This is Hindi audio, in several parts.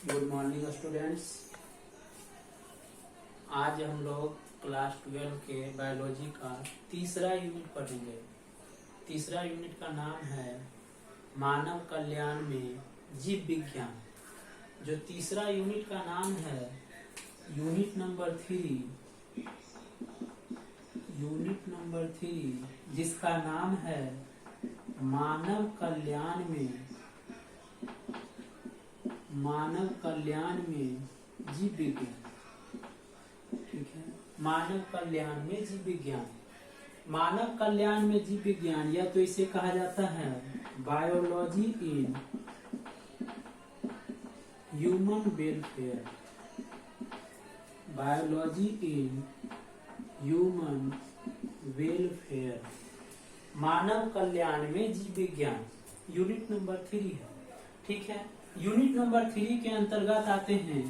Good morning students. आज हम लोग क्लास 12 के बायोलॉजी का तीसरा यूनिट पढ़ेंगे। तीसरा यूनिट का नाम है मानव कल्याण में जीव विज्ञान। जो तीसरा यूनिट का नाम है यूनिट नंबर 3, जिसका नाम है मानव कल्याण में जीव विज्ञान। ठीक है, मानव कल्याण में जीव विज्ञान। मानव कल्याण में जीव विज्ञान या तो इसे कहा जाता है biology in human welfare. Biology in human welfare, मानव कल्याण में जीव विज्ञान, यूनिट नंबर 3 है। ठीक है, यूनिट नंबर 3 के अंतर्गत आते हैं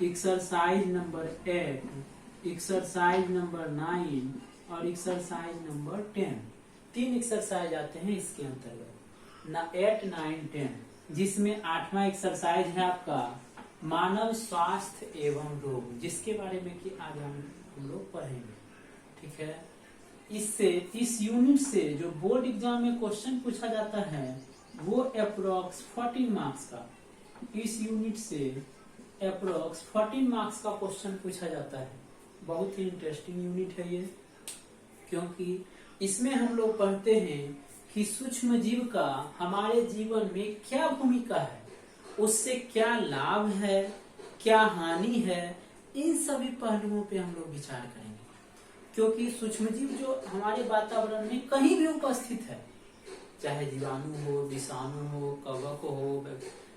एक्सरसाइज नंबर 8, एक्सरसाइज नंबर 9 और एक्सरसाइज नंबर 10। 3 एक्सरसाइज आते हैं इसके अंतर्गत, 8, 9, 10, जिसमें 8वां एक्सरसाइज है आपका मानव स्वास्थ्य एवं रोग, जिसके बारे में कि आज हम लोग पढ़ेंगे। ठीक है, इस यूनिट से जो बोर्ड एग्जाम में क्वेश्चन पूछा जाता है वो अप्रोक्स 14 मार्क्स का, इस यूनिट से अप्रोक्स 14 मार्क्स का क्वेश्चन पूछा जाता है। बहुत ही इंटरेस्टिंग यूनिट है ये, क्योंकि इसमें हम लोग पढ़ते हैं कि सूक्ष्म जीव का हमारे जीवन में क्या भूमिका है, उससे क्या लाभ है, क्या हानि है, इन सभी पहलुओं पे हम लोग विचार करेंगे। क्योंकि सूक्ष्मजीव जो हमारे वातावरण में कहीं भी उपस्थित है, चाहे जीवाणु हो, विषाणु हो, कवक हो,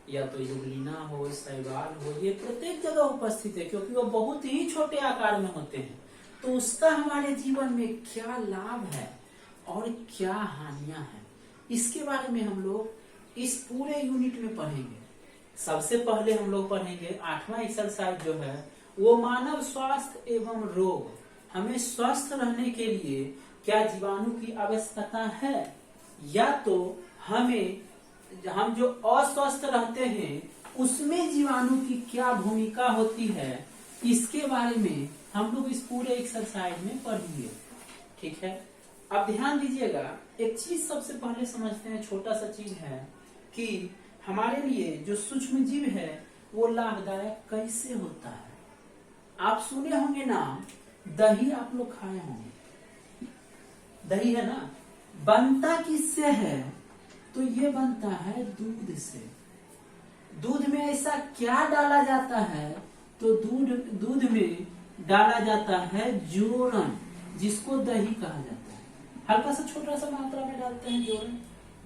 या तो युगलिना हो, शैवाल हो, ये प्रत्येक जगह उपस्थित है, क्योंकि वो बहुत ही छोटे आकार में होते हैं। तो उसका हमारे जीवन में क्या लाभ है और क्या हानियां हैं, इसके बारे में हम लोग इस पूरे यूनिट में पढ़ेंगे। सबसे पहले हम लोग पढ़ेंगे 8वां एक्सरसाइज जो है वो मानव स्वास्थ्य एवं रोग। हमें स्वस्थ रहने के लिए क्या जीवाणु की आवश्यकता है, या तो हम जो अस्वस्थ रहते हैं उसमें जीवाणु की क्या भूमिका होती है, इसके बारे में हम लोग इस पूरे एक्सरसाइज में पढ़ेंगे। ठीक है, अब ध्यान दीजिएगा, एक चीज सबसे पहले समझते हैं, छोटा सा चीज है कि हमारे लिए जो सूक्ष्म जीव है वो लाभदायक कैसे होता है। आप सुने होंगे ना, दही आप लोग खाए होंगे, दही है ना, बनता किससे है, तो ये बनता है दूध से। दूध में ऐसा क्या डाला जाता है, तो दूध में डाला जाता है जोरन, जिसको दही कहा जाता है। हल्का सा छोटा सा मात्रा में डालते हैं जोरन,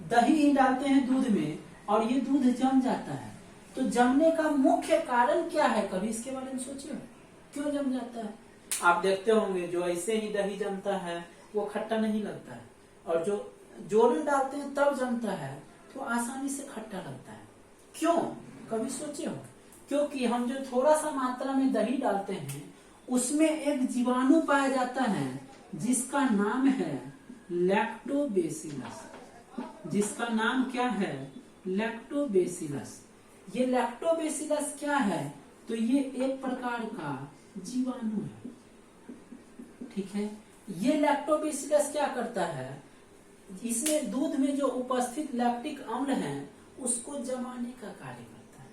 दही ही डालते हैं दूध में, और ये दूध जम जाता है। तो जमने का मुख्य कारण क्या है, कभी इसके बारे में सोचिए, क्यों जम जाता है। आप देखते होंगे जो ऐसे ही दही जमता है वो खट्टा नहीं लगता है, और जो जोरन डालते हैं तब जमता है तो आसानी से खट्टा लगता है। क्यों, कभी सोचे हो? क्योंकि हम जो थोड़ा सा मात्रा में दही डालते हैं उसमें एक जीवाणु पाया जाता है जिसका नाम है लैक्टोबैसिलस। जिसका नाम क्या है, लैक्टोबैसिलस। ये लैक्टोबैसिलस क्या है, तो ये एक प्रकार का जीवाणु है। ठीक है, ये लैक्टोबैसिलस क्या करता है, इसमें दूध में जो उपस्थित लैक्टिक अम्ल है उसको जमाने का कार्य करता है।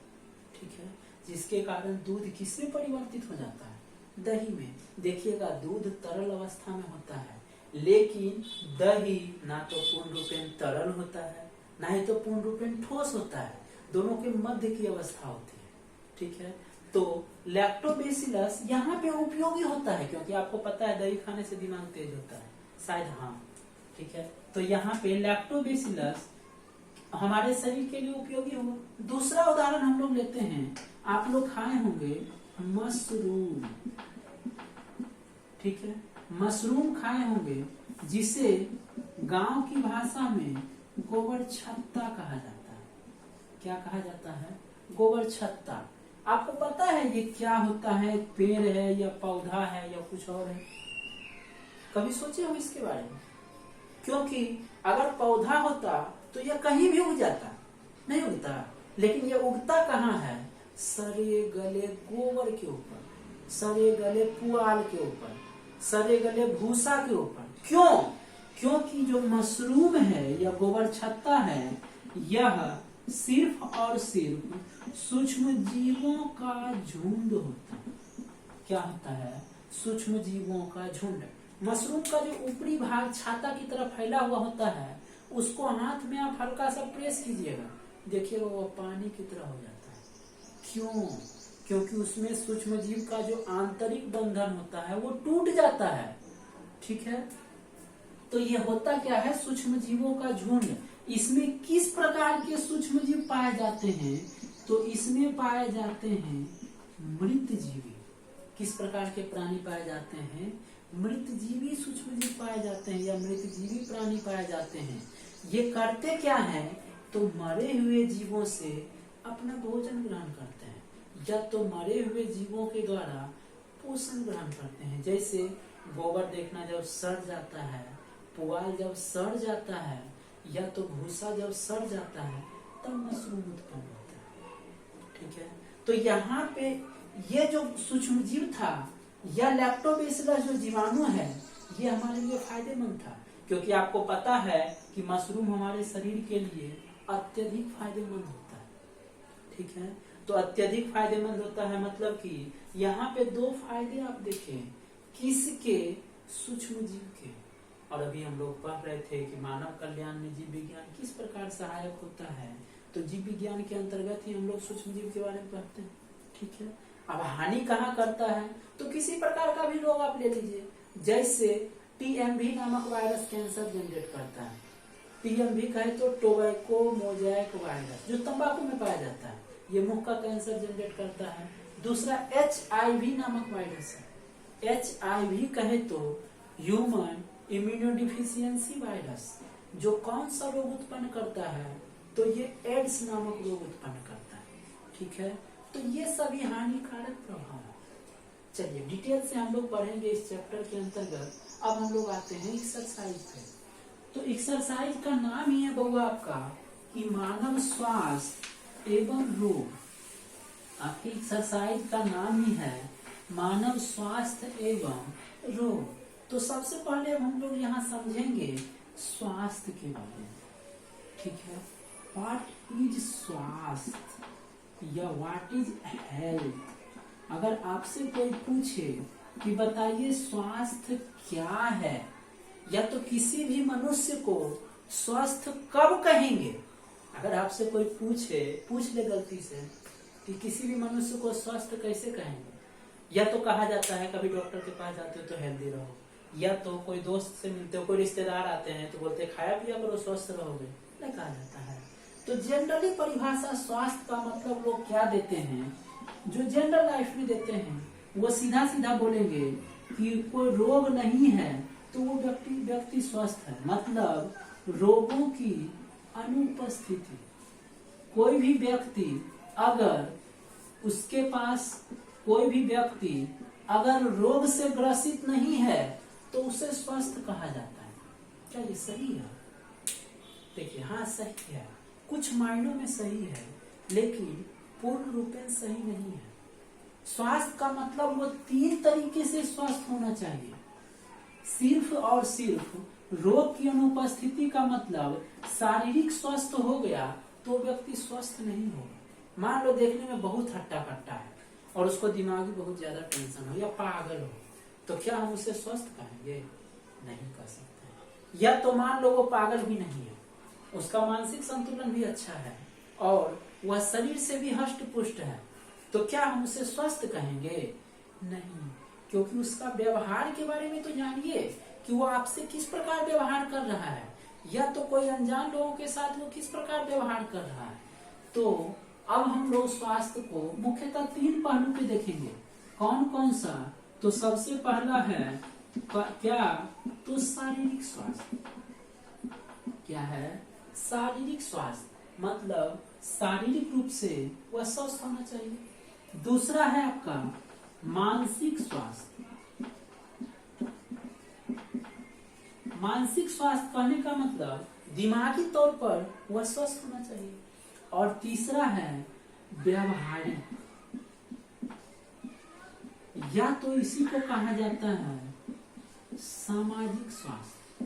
ठीक है, जिसके कारण दूध किसमें परिवर्तित हो जाता है, दही में। देखिएगा, दूध तरल अवस्था में होता है, लेकिन दही ना तो पूर्ण रूपेण तरल होता है, ना ही तो पूर्ण रूपेण ठोस होता है, दोनों के मध्य की अवस्था होती है। ठीक है, तो लैक्टोबैसिलस यहाँ पे उपयोगी होता है, क्योंकि आपको पता है दही खाने से दिमाग तेज होता है शायद, हाँ। ठीक है, तो यहाँ पे लैक्टोबैसिलस हमारे शरीर के लिए उपयोगी होगा। दूसरा उदाहरण हम लोग लेते हैं, आप लोग खाए होंगे मशरूम। ठीक है, मशरूम खाए होंगे, जिसे गांव की भाषा में गोबर छत्ता कहा जाता है। क्या कहा जाता है, गोबर छत्ता। आपको पता है ये क्या होता है, पेड़ है या पौधा है या कुछ और है, कभी सोचे हो इसके बारे में? क्योंकि अगर पौधा होता तो यह कहीं भी उग जाता, नहीं उगता, लेकिन ये उगता कहाँ है, सड़े गले गोबर के ऊपर, सड़े गले पुआल के ऊपर, सड़े गले भूसा के ऊपर। क्यों? क्योंकि जो मशरूम है या गोबर छत्ता है, यह सिर्फ और सिर्फ सूक्ष्म जीवों का झुंड होता है। क्या होता है? सूक्ष्म जीवों का झुंड। मशरूम का जो ऊपरी भाग छाता की तरह फैला हुआ होता है, उसको हाथ में आप हल्का सा प्रेस कीजिएगा, देखिएगा वो पानी की तरह हो जाता है। क्यों? क्योंकि उसमें सूक्ष्म जीव का जो आंतरिक बंधन होता है वो टूट जाता है। ठीक है, तो ये होता क्या है? सूक्ष्म जीवों का झुंड। इसमें किस प्रकार के सूक्ष्म जीव पाए जाते हैं? तो इसमें पाए जाते हैं मृत जीवी। किस प्रकार के प्राणी पाए जाते हैं? मृत जीवी सूक्ष्म जीव पाए जाते हैं या मृत जीवी प्राणी पाए जाते हैं। ये करते क्या है? तो मरे हुए जीवों से अपना भोजन ग्रहण करते हैं या तो मरे हुए जीवों के द्वारा पोषण ग्रहण करते हैं। जैसे गोबर देखना जब सड़ जाता है, पुआल जब सड़ जाता है, या तो भूसा जब सड़ जाता है, तब मशरूम उत्पन्न होता है। ठीक है, तो यहाँ पे ये जो सूक्ष्म जीव था या लैक्टोबैसिलस जो जीवाणु है, ये हमारे लिए फायदेमंद था, क्योंकि आपको पता है कि मशरूम हमारे शरीर के लिए अत्यधिक फायदेमंद होता है। ठीक है, तो अत्यधिक फायदेमंद होता है मतलब कि यहाँ पे दो फायदे आप देखें, किसके? सूक्ष्म जीव के। और अभी हम लोग पढ़ रहे थे कि मानव कल्याण में जीव विज्ञान किस प्रकार सहायक होता है, तो जीव विज्ञान के अंतर्गत ही हम लोग सूक्ष्म जीव के बारे में पढ़ते हैं। ठीक है, अब हानि कहाँ करता है? तो किसी प्रकार का भी रोग आप ले लीजिए, जैसे टीएमवी नामक वायरस कैंसर जनरेट करता है। टीएमवी कहे तो टोबैको मोजाइक वायरस, जो तंबाकू में पाया जाता है, ये मुंह का कैंसर जनरेट करता है। दूसरा HIV नामक वायरस है। HIV कहे तो ह्यूमन इम्यूनोडिफिशियंसी वायरस, जो कौन सा रोग उत्पन्न करता है? तो ये एड्स नामक रोग उत्पन्न करता है। ठीक है, तो ये सभी हानिकारक प्रभाव है। चलिए डिटेल से हम लोग पढ़ेंगे इस चैप्टर के अंतर्गत। अब हम लोग आते हैं एक्सरसाइज पे। तो एक्सरसाइज का नाम ही है बउआ आपका कि मानव स्वास्थ्य एवं रोग। आपकी एक्सरसाइज का नाम ही है मानव स्वास्थ्य एवं रोग। तो सबसे पहले हम लोग यहाँ समझेंगे स्वास्थ्य के बारे में। ठीक है, व्हाट इज स्वास्थ्य या व्हाट इज हेल्थ। अगर आपसे कोई पूछे कि बताइए स्वास्थ्य क्या है, या तो किसी भी मनुष्य को स्वस्थ कब कहेंगे, अगर आपसे कोई पूछ ले गलती से कि किसी भी मनुष्य को स्वस्थ कैसे कहेंगे, या तो कहा जाता है कभी डॉक्टर के पास जाते हो तो हेल्दी रहो, या तो कोई दोस्त से मिलते हो, कोई रिश्तेदार आते हैं तो बोलते खाया पिया करो स्वस्थ रहोगे, नहीं कहा जाता है। तो जनरली परिभाषा स्वास्थ्य का मतलब लोग क्या देते हैं, जो जनरल लाइफ में देते हैं, वो सीधा सीधा बोलेंगे कि कोई रोग नहीं है तो वो व्यक्ति स्वस्थ है। मतलब रोगों की अनुपस्थिति। कोई भी व्यक्ति अगर रोग से ग्रसित नहीं है तो उसे स्वस्थ कहा जाता है। क्या ये सही है? देखिए, हाँ सही है, कुछ मायनों में सही है, लेकिन पूर्ण रूपेण सही नहीं है। स्वास्थ्य का मतलब वो 3 तरीके से स्वस्थ होना चाहिए। सिर्फ और सिर्फ रोग की अनुपस्थिति का मतलब शारीरिक स्वस्थ हो गया तो व्यक्ति स्वस्थ नहीं होगा। मान लो देखने में बहुत हट्टा कट्टा है और उसको दिमागी बहुत ज्यादा टेंशन हो या पागल हो, तो क्या हम उसे स्वस्थ कहेंगे? नहीं कह सकते। या तो मान लो वो पागल भी नहीं है, उसका मानसिक संतुलन भी अच्छा है और वह शरीर से भी हष्ट पुष्ट है, तो क्या हम उसे स्वस्थ कहेंगे? नहीं, क्योंकि उसका व्यवहार के बारे में तो जानिए कि वो आपसे किस प्रकार व्यवहार कर रहा है, या तो कोई अनजान लोगों के साथ वो किस प्रकार व्यवहार कर रहा है। तो अब हम लोग स्वास्थ्य को मुख्यतः 3 पहलू पे देखेंगे। कौन कौन सा? तो सबसे पहला है क्या? तो शारीरिक स्वास्थ्य। क्या है? शारीरिक स्वास्थ्य, मतलब शारीरिक रूप से वह स्वस्थ होना चाहिए। दूसरा है आपका मानसिक स्वास्थ्य। मानसिक स्वास्थ्य कहने का मतलब दिमागी तौर पर वह स्वस्थ होना चाहिए। और तीसरा है व्यवहारिक। या तो इसी को कहा जाता है सामाजिक स्वास्थ्य।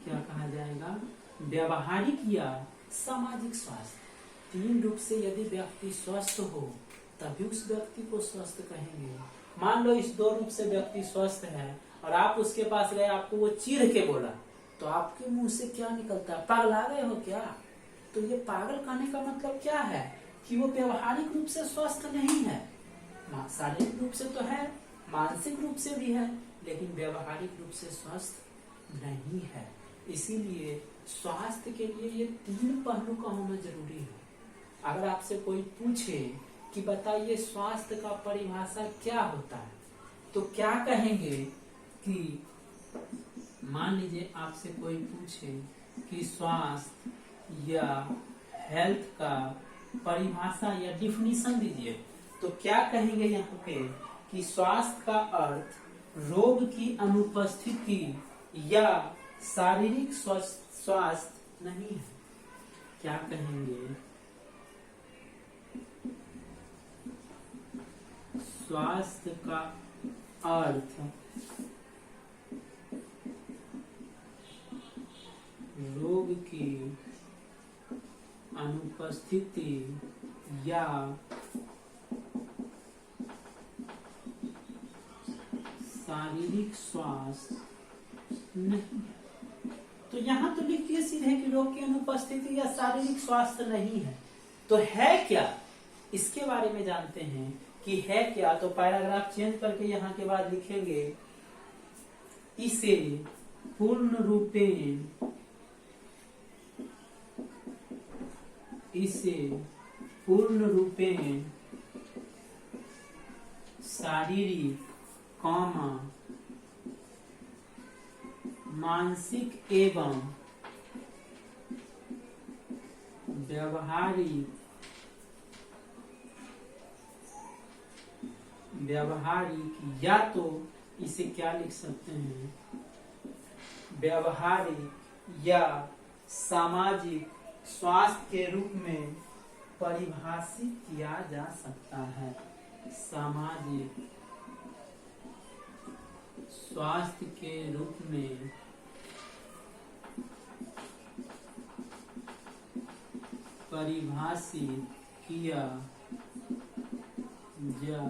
क्या कहा जाएगा? व्यवहारिक या सामाजिक स्वास्थ्य। तीन रूप से यदि व्यक्ति स्वस्थ हो तभी उस व्यक्ति को स्वस्थ कहेंगे। मान लो इस दो रूप से व्यक्ति स्वस्थ है और आप उसके पास गए, आपको वो चीर के बोला, तो आपके मुंह से क्या निकलता है? पागला गए हो क्या? तो ये पागल कहने का मतलब क्या है कि वो व्यवहारिक रूप से स्वस्थ नहीं है। शारीरिक रूप से तो है, मानसिक रूप से भी है, लेकिन व्यवहारिक रूप से स्वस्थ नहीं है। इसीलिए स्वास्थ्य के लिए ये तीन पहलू का होना जरूरी है। अगर आपसे कोई पूछे कि बताइए स्वास्थ्य का परिभाषा क्या होता है, तो क्या कहेंगे कि मान लीजिए आपसे कोई पूछे कि स्वास्थ्य या हेल्थ का परिभाषा या डिफिनीशन दीजिए, तो क्या कहेंगे यहाँ पे कि स्वास्थ्य का अर्थ रोग की अनुपस्थिति या शारीरिक स्वास्थ्य नहीं है। क्या कहेंगे? स्वास्थ्य का अर्थ रोग की अनुपस्थिति या शारीरिक स्वास्थ्य नहीं। तो यहाँ तो लिखिए सीधे कि रोग की अनुपस्थिति या शारीरिक स्वास्थ्य नहीं है। तो है क्या, इसके बारे में जानते हैं कि है क्या। तो पैराग्राफ चेंज करके यहाँ के बाद लिखेंगे, इसे पूर्ण रूपेण शारीरिक, मानसिक एवं व्यवहारिक या तो इसे क्या लिख सकते हैं, व्यवहारिक या सामाजिक स्वास्थ्य के रूप में परिभाषित किया जा सकता है। सामाजिक स्वास्थ्य के रूप में परिभाषित किया जा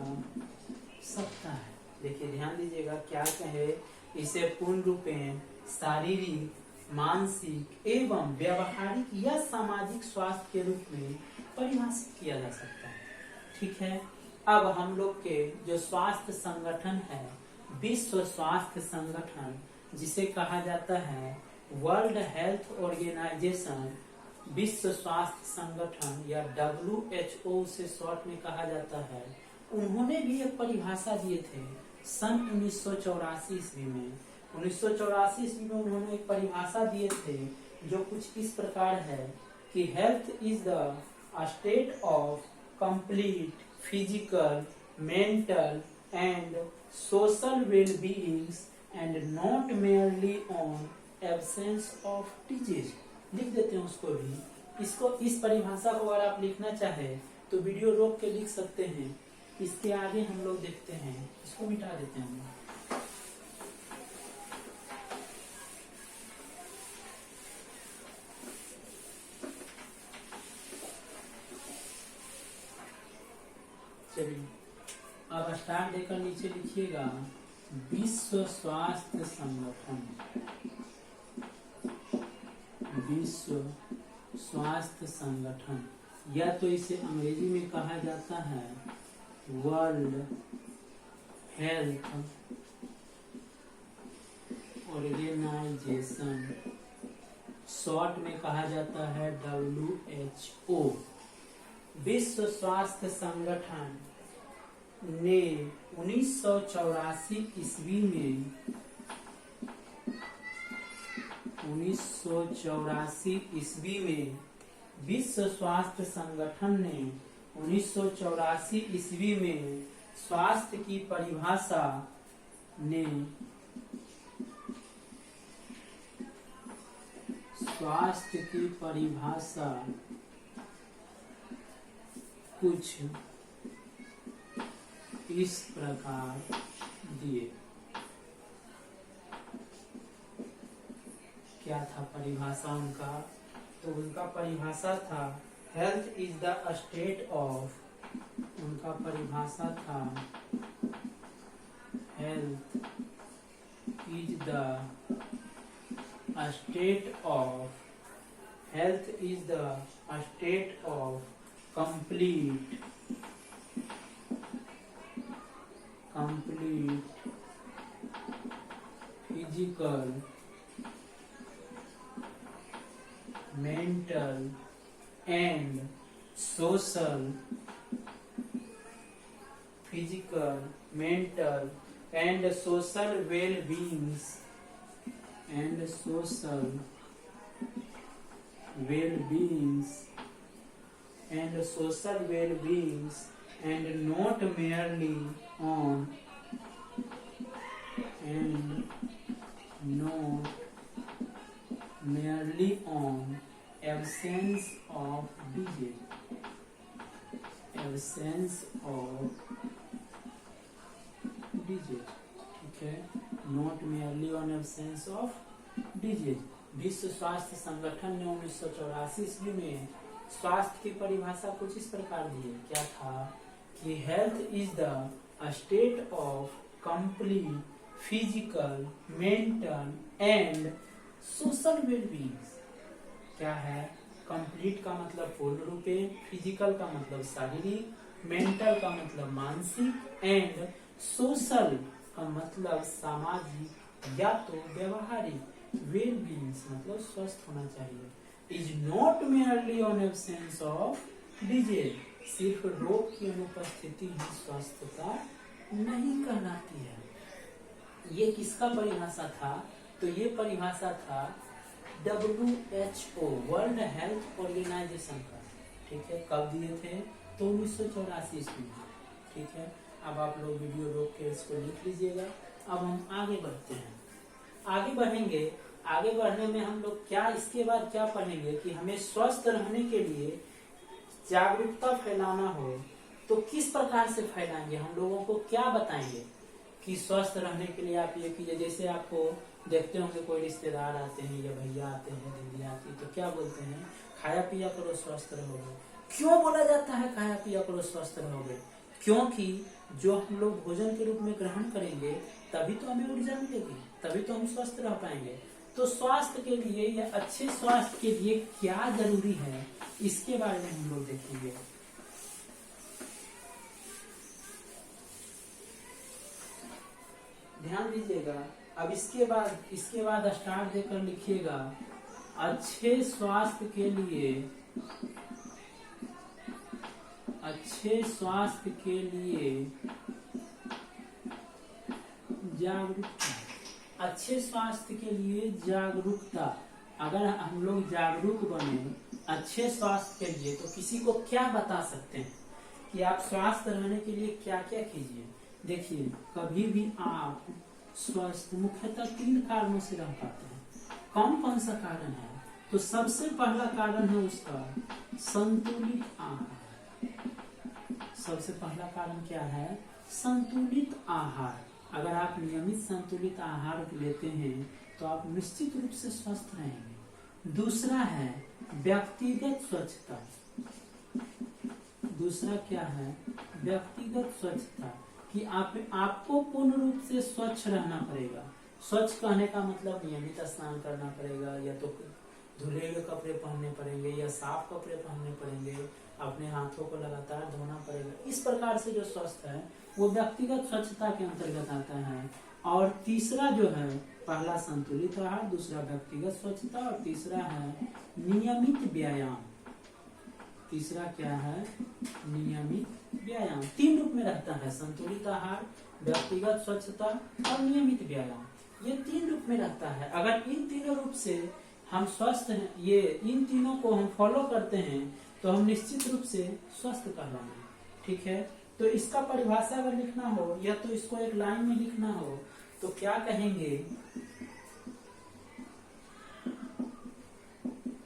सकता है। देखिए ध्यान दीजिएगा, क्या कहे, इसे पूर्ण रूपेण शारीरिक, मानसिक एवं व्यवहारिक या सामाजिक स्वास्थ्य के रूप में परिभाषित किया जा सकता है। ठीक है। अब हम लोग के जो स्वास्थ्य संगठन है, विश्व स्वास्थ्य संगठन, जिसे कहा जाता है वर्ल्ड हेल्थ ऑर्गेनाइजेशन, विश्व स्वास्थ्य संगठन या WHO से शॉर्ट में कहा जाता है, उन्होंने भी एक परिभाषा दिए थे सन 1984 ईस्वी में। 1984 ईस्वी में उन्होंने एक परिभाषा दिए थे जो कुछ इस प्रकार है कि health is the state of complete physical, mental and social well-beings and not merely on absence of disease. लिख देते हैं उसको भी। इसको, इस परिभाषा को अगर आप लिखना चाहे तो वीडियो रोक के लिख सकते हैं। इसके आगे हम लोग देखते हैं, इसको मिटा देते हैं हम लोग। चलिए अब स्टार देकर नीचे लिखिएगा विश्व स्वास्थ्य संगठन। विश्व स्वास्थ्य संगठन, या तो इसे अंग्रेजी में कहा जाता है वर्ल्ड हेल्थ ऑर्गेनाइजेशन, शॉर्ट में कहा जाता है WHO। विश्व स्वास्थ्य संगठन ने 1984 ईस्वी में 1984 ईस्वी में विश्व स्वास्थ्य संगठन ने 1984 ईस्वी में स्वास्थ्य की परिभाषा ने स्वास्थ्य की परिभाषा कुछ इस प्रकार दिए। क्या था परिभाषा उनका? तो उनका परिभाषा था health is the state of, उनका परिभाषा था health is the state of, health is the state of complete physical, mental and social, physical, mental and social well-beings and social well-beings and social well-beings and not merely on absence of disease, absence of disease, ठीक है, not merely on absence of disease। विश्व स्वास्थ्य संगठन ने 1984 ईस्वी में स्वास्थ्य की परिभाषा कुछ इस प्रकार दी है। क्या था कि health is the state of complete physical, mental and social wellbeing. क्या है? कंप्लीट का मतलब पूर्ण रूपे, फिजिकल का मतलब शारीरिक, मेंटल का मतलब मानसिक एंड सोशल का मतलब सामाजिक या तो व्यवहारिक। वेल बीइंग्स मतलब स्वस्थ होना चाहिए। Is not merely on absence of disease, सिर्फ रोग की अनुपस्थिति ही स्वस्थता नहीं कहलाती है। ये किसका परिभाषा था? तो ये परिभाषा था WHO, वर्ल्ड हेल्थ ऑर्गेनाइजेशन का। ठीक है, कब दिए थे? तो 1984 ईस्वी में। ठीक है, अब आप लोग वीडियो रोक के इसको लिख लीजिएगा। अब हम आगे बढ़ते हैं। आगे बढ़ेंगे, आगे बढ़ने में हम लोग क्या इसके बाद क्या पढ़ेंगे कि हमें स्वस्थ रहने के लिए जागरूकता फैलाना हो तो किस प्रकार से फैलाएंगे, हम लोगों को क्या बताएंगे कि स्वस्थ रहने के लिए आप ये कीजिए। जैसे आपको देखते होंगे कोई रिश्तेदार आते हैं या भैया आते हैं, दीदी आती है, तो क्या बोलते हैं? खाया पिया करो स्वस्थ रहोगे। क्यों बोला जाता है खाया पिया करो स्वस्थ रहोगे? क्योंकि जो हम लोग भोजन के रूप में ग्रहण करेंगे तभी तो हमें ऊर्जा मिलेगी, तभी तो हम स्वस्थ रह पाएंगे। तो स्वास्थ्य के लिए या अच्छे स्वास्थ्य के लिए क्या जरूरी है, इसके बारे में हम लोग देखेंगे। ध्यान दीजिएगा। अब इसके बाद स्टार देकर लिखिएगा अच्छे स्वास्थ्य के लिए, अच्छे स्वास्थ्य के लिए जागरूकता, अच्छे स्वास्थ्य के लिए जागरूकता। अगर हम लोग जागरूक बने अच्छे स्वास्थ्य के लिए तो किसी को क्या बता सकते हैं कि आप स्वस्थ रहने के लिए क्या क्या कीजिए। देखिए, कभी भी आप स्वस्थ मुख्यतः 3 कारणों से रह पाते हैं। कौन कौन सा कारण है? तो सबसे पहला कारण है उसका संतुलित आहार। सबसे पहला कारण क्या है? संतुलित आहार। अगर आप नियमित संतुलित आहार लेते हैं तो आप निश्चित रूप से स्वस्थ रहेंगे। दूसरा है व्यक्तिगत स्वच्छता। दूसरा क्या है? व्यक्तिगत स्वच्छता, कि आपको पूर्ण रूप से स्वच्छ रहना पड़ेगा। स्वच्छ कहने का मतलब नियमित स्नान करना पड़ेगा, या तो धुले हुए कपड़े पहनने पड़ेंगे या साफ कपड़े पहनने पड़ेंगे, अपने हाथों को लगातार धोना पड़ेगा। इस प्रकार से जो स्वस्थ है वो व्यक्तिगत स्वच्छता के अंतर्गत आता है। और तीसरा जो है, पहला संतुलित आहार, दूसरा व्यक्तिगत स्वच्छता और तीसरा है नियमित व्यायाम। तीसरा क्या है? नियमित व्यायाम। 3 रूप में रहता है, संतुलित आहार, व्यक्तिगत स्वच्छता और नियमित व्यायाम। ये 3 रूप में रहता है। अगर इन तीनों रूप से हम स्वस्थ हैं, ये इन तीनों को हम फॉलो करते हैं तो हम निश्चित रूप से स्वस्थ कहलाएंगे। ठीक है, तो इसका परिभाषा अगर लिखना हो या तो इसको एक लाइन में लिखना हो तो क्या कहेंगे?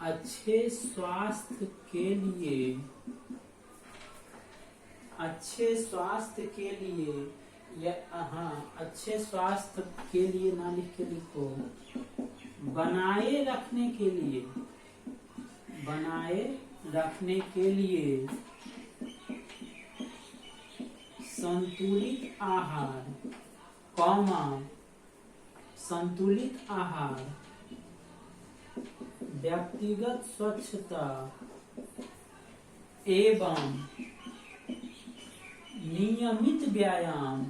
अच्छे स्वास्थ्य के लिए अच्छे स्वास्थ्य के लिए या अच्छे स्वास्थ्य के लिए ना लिख के लिखो, बनाए रखने के लिए, बनाए रखने के लिए संतुलित आहार, कॉमा संतुलित आहार, व्यक्तिगत स्वच्छता एवं नियमित व्यायाम,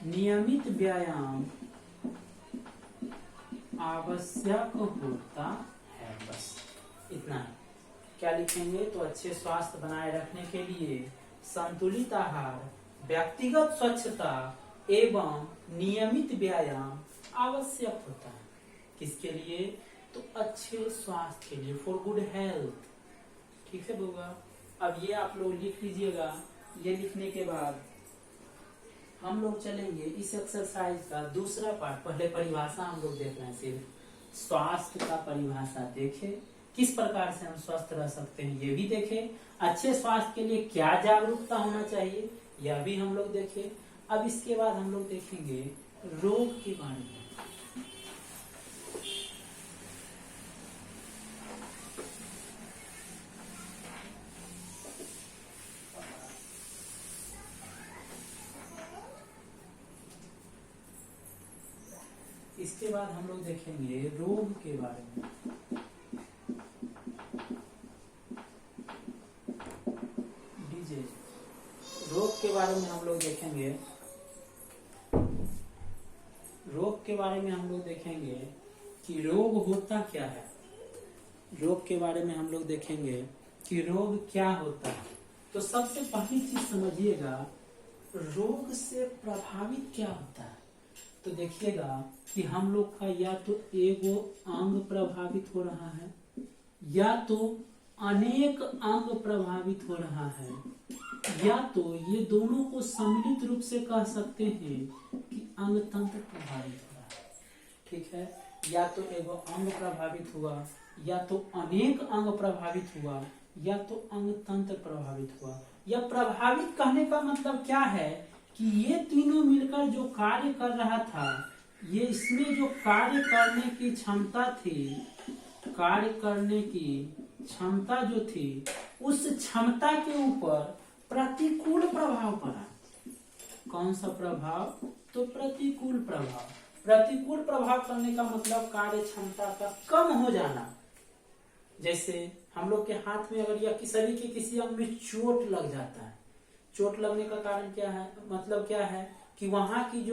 नियमित व्यायाम आवश्यक होता है। बस इतना है। क्या लिखेंगे तो अच्छे स्वास्थ्य बनाए रखने के लिए संतुलित आहार, व्यक्तिगत स्वच्छता एवं नियमित व्यायाम आवश्यक होता है। किसके लिए? तो अच्छे स्वास्थ्य के लिए, फॉर गुड हेल्थ। ठीक है बउआ, अब ये आप लोग लिख लीजिएगा। ये लिखने के बाद हम लोग चलेंगे इस एक्सरसाइज का दूसरा पार्ट। पहले परिभाषा हम लोग देख रहे हैं, सिर्फ स्वास्थ्य का परिभाषा देखे, किस प्रकार से हम स्वस्थ रह सकते हैं ये भी देखे, अच्छे स्वास्थ्य के लिए क्या जागरूकता होना चाहिए यह भी हम लोग देखे। अब इसके बाद हम लोग देखेंगे रोग के बारे में। इसके बाद हम लोग देखेंगे रोग के बारे में। डीजे रोग के बारे में हम लोग देखेंगे। रोग के बारे में हम लोग देखेंगे कि रोग होता क्या है। रोग के बारे में हम लोग देखेंगे कि रोग क्या होता है। तो सबसे पहली चीज समझिएगा, रोग से प्रभावित क्या होता है। तो देखिएगा कि हम लोग का या तो एगो अंग प्रभावित हो रहा है या तो अनेक अंग प्रभावित हो रहा है, या तो ये दोनों को सम्मिलित रूप से कह सकते हैं कि अंग तंत्र प्रभावित हो रहा है। ठीक है, या तो एगो अंग प्रभावित हुआ, या तो अनेक अंग प्रभावित हुआ, या तो अंग तंत्र प्रभावित हुआ। या प्रभावित कहने का मतलब क्या है कि ये तीनों मिलकर जो कार्य कर रहा था, ये इसमें जो कार्य करने की क्षमता थी, कार्य करने की क्षमता जो थी, उस क्षमता के ऊपर प्रतिकूल प्रभाव पड़ा। कौन सा प्रभाव? तो प्रतिकूल प्रभाव। प्रतिकूल प्रभाव करने का मतलब कार्य क्षमता का कम हो जाना। जैसे हम लोग के हाथ में अगर या शरीर के किसी अंग में चोट लग जाता है, चोट लगने का कारण क्या है, मतलब क्या है कि वहां की जो